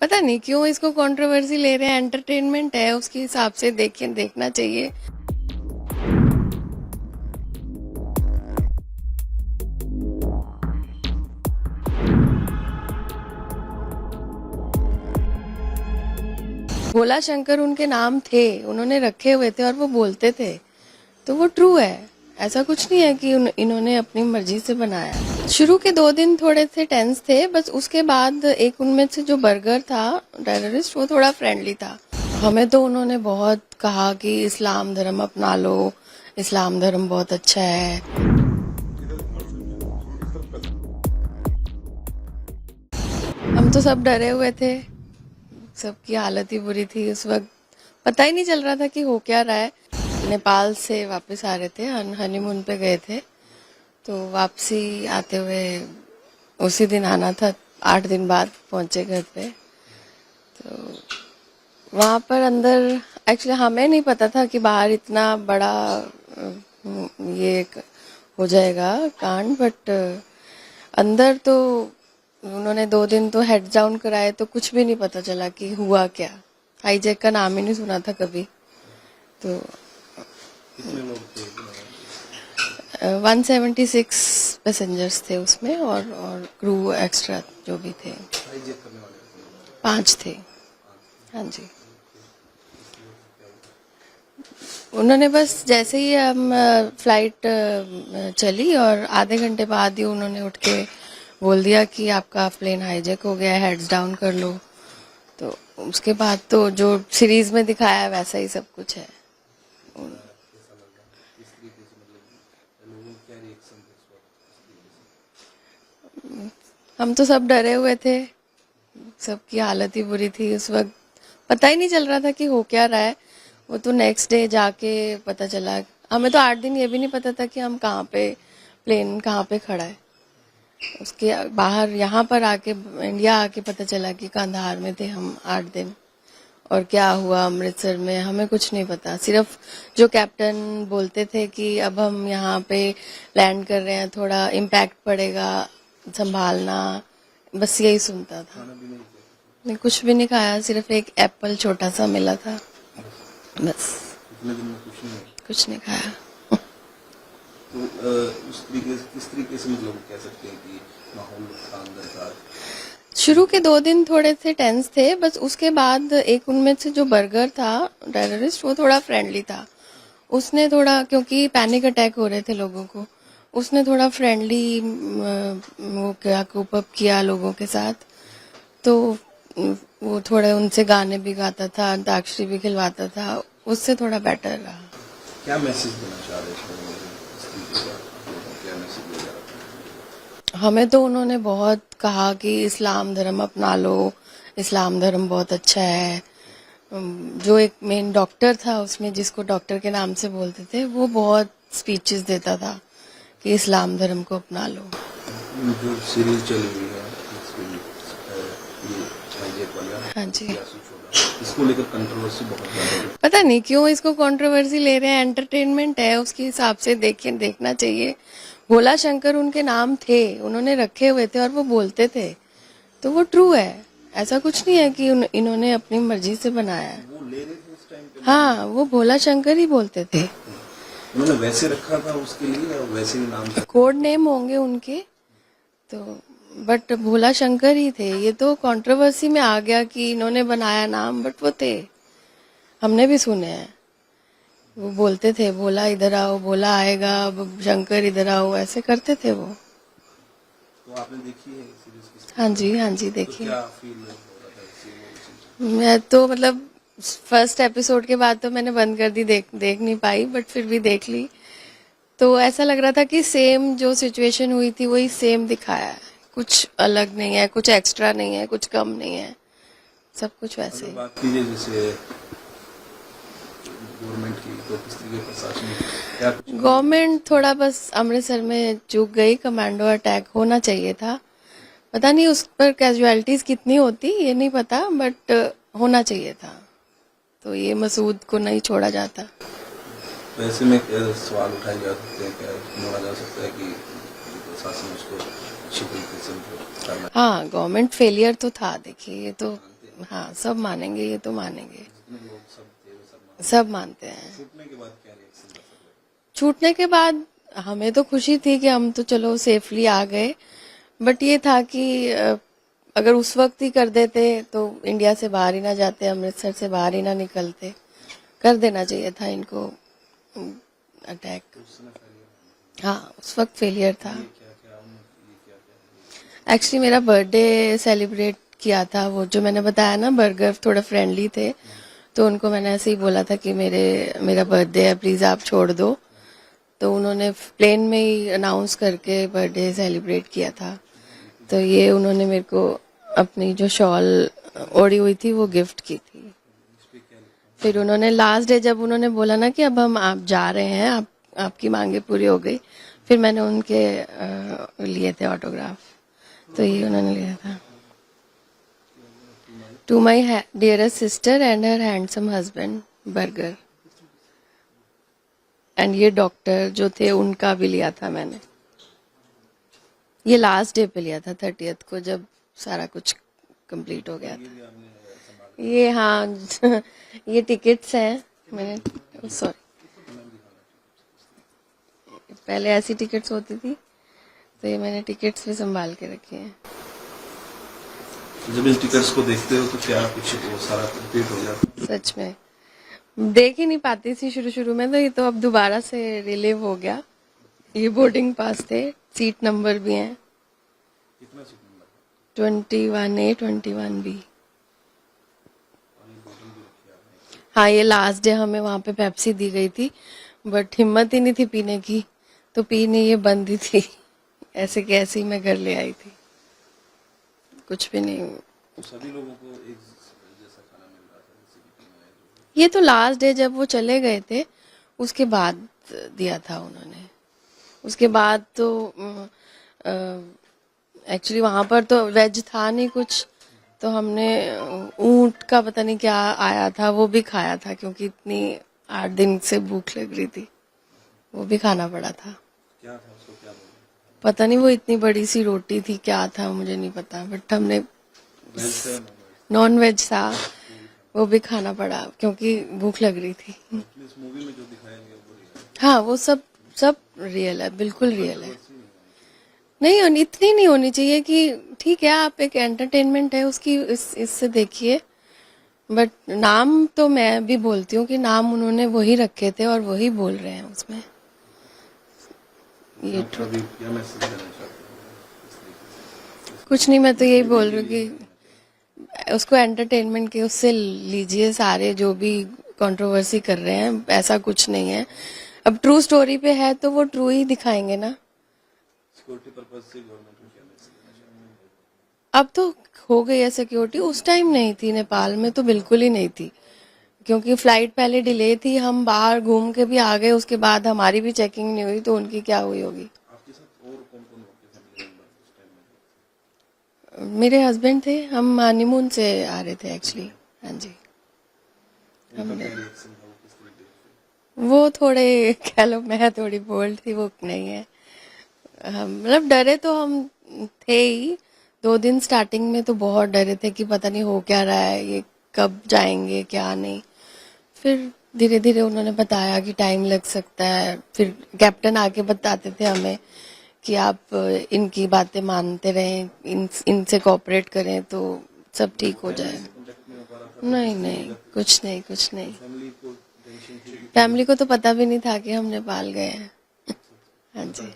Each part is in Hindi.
पता नहीं क्यों इसको कंट्रोवर्सी ले रहे हैं। एंटरटेनमेंट है, उसके हिसाब से देखना चाहिए। भोला शंकर उनके नाम थे, उन्होंने रखे हुए थे और वो बोलते थे, तो वो ट्रू है। ऐसा कुछ नहीं है कि इन्होंने अपनी मर्जी से बनाया। शुरू के 2 दिन थोड़े से टेंस थे, बस उसके बाद एक उनमें से जो बर्गर था टेररिस्ट, वो थोड़ा फ्रेंडली था। हमें तो उन्होंने बहुत कहा कि इस्लाम धर्म अपना लो, इस्लाम धर्म बहुत अच्छा है। हम तो सब डरे हुए थे, सबकी हालत ही बुरी थी उस वक्त। पता ही नहीं चल रहा था कि हो क्या रहा है। नेपाल से वापस आ रहे थे, हनीमून पे गए थे, तो वापसी आते हुए उसी दिन आना था। 8 दिन बाद पहुंचे घर पे। तो वहां पर अंदर एक्चुअली हमें नहीं पता था कि बाहर इतना बड़ा ये हो जाएगा कांड, बट अंदर तो उन्होंने 2 दिन तो हेड डाउन कराए, तो कुछ भी नहीं पता चला कि हुआ क्या। हाईजैक का नाम ही नहीं सुना था कभी। तो 176 पैसेंजर्स थे उसमें, और क्रू एक्स्ट्रा जो भी थे 5 थे। हाँ जी। उन्होंने बस जैसे ही हम फ्लाइट चली और आधे घंटे बाद ही उन्होंने उठ के बोल दिया कि आपका प्लेन हाईजैक हो गया, हेड्स डाउन कर लो। तो उसके बाद तो जो सीरीज में दिखाया है वैसा ही सब कुछ है। हम तो सब डरे हुए थे, सबकी हालत ही बुरी थी उस वक्त। पता ही नहीं चल रहा था कि हो क्या रहा है। वो तो नेक्स्ट डे जाके पता चला। हमें तो 8 दिन ये भी नहीं पता था कि हम कहाँ पे, प्लेन कहाँ पे खड़ा है। उसके बाहर यहाँ पर आके, इंडिया आके पता चला कि कंधार में थे हम 8 दिन। और क्या हुआ अमृतसर में हमें कुछ नहीं पता। सिर्फ जो कैप्टन बोलते थे कि अब हम यहाँ पे लैंड कर रहे हैं, थोड़ा इम्पैक्ट पड़ेगा, संभालना, बस यही सुनता था। नहीं, कुछ भी नहीं खाया, सिर्फ एक एप्पल छोटा सा मिला था, बस। इतने दिन में कुछ नहीं खाया। तो किस तरीके से मतलब कह सकते हैं कि माहौल था अंदर का? शुरू के 2 दिन थोड़े से टेंस थे, बस उसके बाद एक उनमें से जो बर्गर था टेररिस्ट, वो थोड़ा फ्रेंडली था। उसने थोड़ा, क्योंकि पैनिक अटैक हो रहे थे लोगों को, उसने थोड़ा फ्रेंडली वो क्या कोप अप किया लोगों के साथ। तो वो थोड़े उनसे गाने भी गाता था, अंताक्षरी भी खिलवाता था, उससे थोड़ा बेटर रहा। क्या मैसेज देना चाह रहे थे क्या मैसेज दे रहा था? हमें तो उन्होंने बहुत कहा कि इस्लाम धर्म अपना लो, इस्लाम धर्म बहुत अच्छा है। जो एक मेन डॉक्टर था उसमें, जिसको डॉक्टर के नाम से बोलते थे, वो बहुत स्पीचेस देता था कि इस्लाम धर्म को अपना लो। जो सीरीज चली हुई है ये हाईजैक वाला, हाँ जी। इसको लेकर कंट्रोवर्सी बहुत ज्यादा है। पता नहीं क्यों इसको कंट्रोवर्सी ले रहे हैं। एंटरटेनमेंट है, उसके हिसाब से देखना चाहिए। भोला शंकर उनके नाम थे, उन्होंने रखे हुए थे और वो बोलते थे, तो वो ट्रू है। ऐसा कुछ नहीं है कि इन्होंने अपनी मर्जी से बनाया है। वो ले रहे थे उस टाइम पे? हाँ, वो भोला शंकर ही बोलते थे। उन्होंने वैसे रखा था उसके लिए, और वैसे ही नाम था। कोड नेम होंगे उनके, तो बट भोला शंकर ही थे। ये तो कंट्रोवर्सी में आ गया कि इन्होंने बनाया नाम, बट वो थे, हमने भी सुने हैं। वो बोलते थे, भोला इधर आओ, भोला आएगा, शंकर इधर आओ, ऐसे करते थे वो। तो आपने देखी है सीरीज? हाँ जी, हाँ जी, तो देखिए। क्या फील हो रहा था इससे? मैं तो मतलब फर्स्ट एपिसोड के बाद तो मैंने बंद कर दी, देख नहीं पाई, बट फिर भी देख ली। तो ऐसा लग रहा था कि सेम जो सिचुएशन हुई थी वही सेम दिखाया है। कुछ अलग नहीं है, कुछ एक्स्ट्रा नहीं है, कुछ कम नहीं है, सब कुछ वैसे ही। बात कीजिए जैसे गवर्नमेंट की, तो किस तरीके प्रशासन क्या? गवर्नमेंट थोड़ा बस अमृतसर में चूक गई। कमांडो अटैक होना चाहिए था। पता नहीं उस पर कैजुअलिटीज कितनी होती, ये नहीं पता, बट होना चाहिए था। तो ये मसूद को नहीं छोड़ा जाता। तो ऐसे में सवाल उठाए जा सकते हैं, क्या माना जा सकता है कि प्रशासन उसको अच्छी तरीके से करना? हाँ, गवर्नमेंट फेलियर तो था। देखिए, ये तो हाँ सब मानेंगे, ये तो मानेंगे, जितने लोग सब थे वो सब सब मानते हैं। छूटने के बाद क्या रिएक्शन था सब? छूटने के बाद हमें तो खुशी थी कि हम तो चलो सेफली आ गए, बट ये था कि अगर उस वक्त ही कर देते तो इंडिया से बाहर ही ना जाते, अमृतसर से बाहर ही ना निकलते। कर देना चाहिए था इनको अटैक। उस समय फेलियर हाँ उस वक्त फेलियर था। क्या क्या ये क्या क्या एक्चुअली मेरा बर्थडे सेलिब्रेट किया था, वो जो मैंने बताया ना बर्गर थोड़ा फ्रेंडली थे, तो उनको मैंने ऐसे ही बोला था कि मेरा बर्थडे है, प्लीज़ आप छोड़ दो। तो उन्होंने प्लेन में ही अनाउंस करके बर्थडे सेलिब्रेट किया था। तो ये उन्होंने मेरे को अपनी जो शॉल ओढ़ी हुई थी वो गिफ्ट की थी। इस पे क्या लिखा? फिर उन्होंने लास्ट डे जब उन्होंने बोला ना कि अब हम आप जा रहे हैं, आपकी मांगे पूरी हो गई, फिर मैंने उनके लिए थे ऑटोग्राफ, तो ये उन्होंने लिया था। To my dearest sister and her handsome husband burger. And ये डॉक्टर जो थे उनका भी लिया था मैंने। ये लास्ट डे पे लिया था 30th को, जब सारा कुछ कंप्लीट हो गया था। ये आपने संभाल ये हाँ ये टिकट्स हैं मैंने, सॉरी पहले ऐसी टिकट्स होती थी, तो ये मैंने टिकट्स भी संभाल के रखी हैं। जब इन टिकट्स को देखते हो तो क्या कुछ वो सारा कंप्लीट हो जाता? सच में देख ही नहीं पाती थी शुरू शुरू में, तो ये तो अब दोबारा से रिलीव हो गया। ये बोर्डिंग पास थे, सीट नंबर भी हैं कितना सीट नंबर 21A 21B। और ये बोतल भी रखी है आपने? हाँ ये लास्ट डे हमें वहाँ पे पेप्सी दी गई थी, बट हिम्मत ही नहीं थी पीने की, तो पी नहीं, ये बंद ही थी। ऐसे कैसे ही मैं घर ले आई थी, कुछ भी नहीं। तो सभी लोगों को एक जैसा खाना मिल रहा था जैसे कि टीम है ये तो लास्ट डे जब वो चले गए थे उसके बाद दिया था उन्होंने। उसके बाद तो एक्चुअली वहाँ पर तो वेज था नहीं कुछ, तो हमने ऊंट का पता नहीं क्या आया था वो भी खाया था, क्योंकि इतनी 8 दिन से भूख लग रही थी, वो भी खाना पड़ा था। क्या था उसको क्या बोलते पता नहीं वो इतनी बड़ी सी रोटी थी, क्या था मुझे नहीं पता, बट हमने वेज था या नॉन वेज था, वो भी खाना पड़ा क्योंकि भूख लग रही थी। इस मूवी में जो दिखाया गया वो रियल हाँ वो सब सब रियल है, बिल्कुल रियल है। नहीं होनी इतनी नहीं होनी चाहिए कि ठीक है आप एक एंटरटेनमेंट है उसकी इससे देखिए, बट नाम तो मैं भी बोलती हूँ कि नाम उन्होंने वही रखे थे और वही बोल रहे हैं उसमें। ये आप अभी क्या मैसेज देना चाहते हो? कुछ नहीं, मैं तो यही बोल रही हूँ कि उसको एंटरटेनमेंट के उससे लीजिए, सारे जो भी कंट्रोवर्सी कर रहे हैं ऐसा कुछ नहीं है। अब ट्रू स्टोरी पे है तो वो ट्रू ही दिखाएंगे ना। सिक्योरिटी पर्पज से गवर्नमेंट को क्या मैसेज देना चाहते हो? अब तो हो गई है सिक्योरिटी, उस टाइम नहीं थी, नेपाल में तो बिल्कुल ही नहीं थी, क्योंकि फ्लाइट पहले डिले थी, हम बाहर घूम के भी आ गए, उसके बाद हमारी भी चेकिंग नहीं हुई, तो उनकी क्या हुई होगी। आपके साथ और कौन कौन आपके फैमिली मेंबर उस टाइम में? मेरे हस्बैंड थे, हम हनीमून से आ रहे थे एक्चुअली। हाँ जी। उनका क्या रिएक्शन था? वो किस तरीके से? वो थोड़े कह लो, मैं थोड़ी बोल्ड थी, वो नहीं है। मतलब डरे तो हम थे ही, 2 दिन स्टार्टिंग में तो बहुत डरे थे कि पता नहीं हो क्या रहा है, ये कब जाएंगे क्या नहीं। फिर धीरे धीरे उन्होंने बताया कि टाइम लग सकता है, फिर कैप्टन आके बताते थे हमें कि आप इनकी बातें मानते रहें, इनसे कोऑपरेट करें तो सब ठीक हो जाए। कॉन्टेक्ट में हो पा रहा था? नहीं नहीं कुछ नहीं कुछ नहीं। फैमिली को टेंशन थी? फैमिली को तो पता भी नहीं था कि हम नेपाल गए हैं। हाँ जी,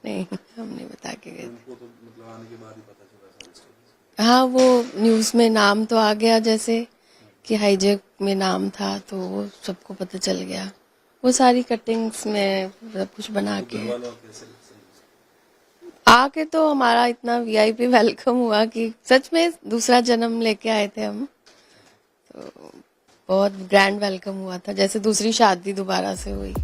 नहीं हम नहीं बता के गए थे। उनको तो मतलब आने के बाद ही पता चला सारी स्टोरी? हाँ वो न्यूज में नाम तो आ गया, जैसे कि हाईजैक में नाम था, तो वो सबको पता चल गया। वो सारी कटिंग्स में सब कुछ बना के घर वालों का कैसे reaction? आके तो हमारा इतना वीआईपी वेलकम हुआ कि सच में दूसरा जन्म लेके आए थे हम, तो बहुत ग्रैंड वेलकम हुआ था, जैसे दूसरी शादी दोबारा से हुई।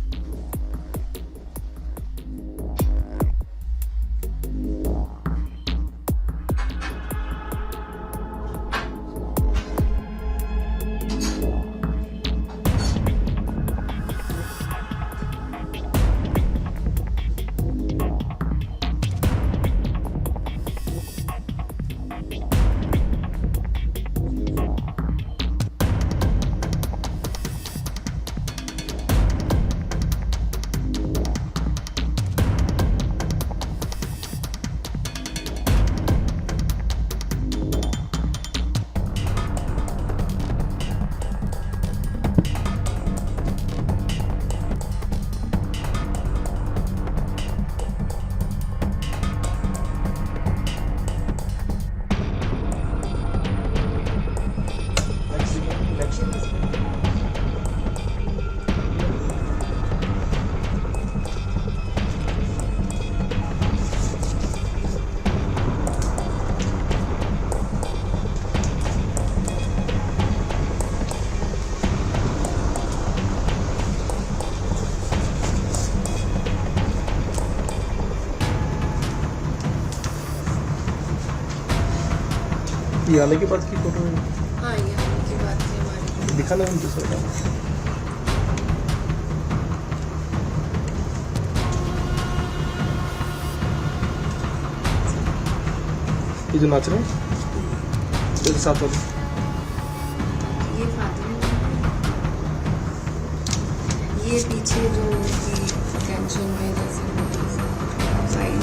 ये आने के बाद की फोटो है, हाँ ये आने की बात थी हमारी। दिखाना उनके साथ। ये जो नाच रहे हैं तेरे साथ वाले, ये फातिमा, ये पीछे जो टेंशन में जैसे साइड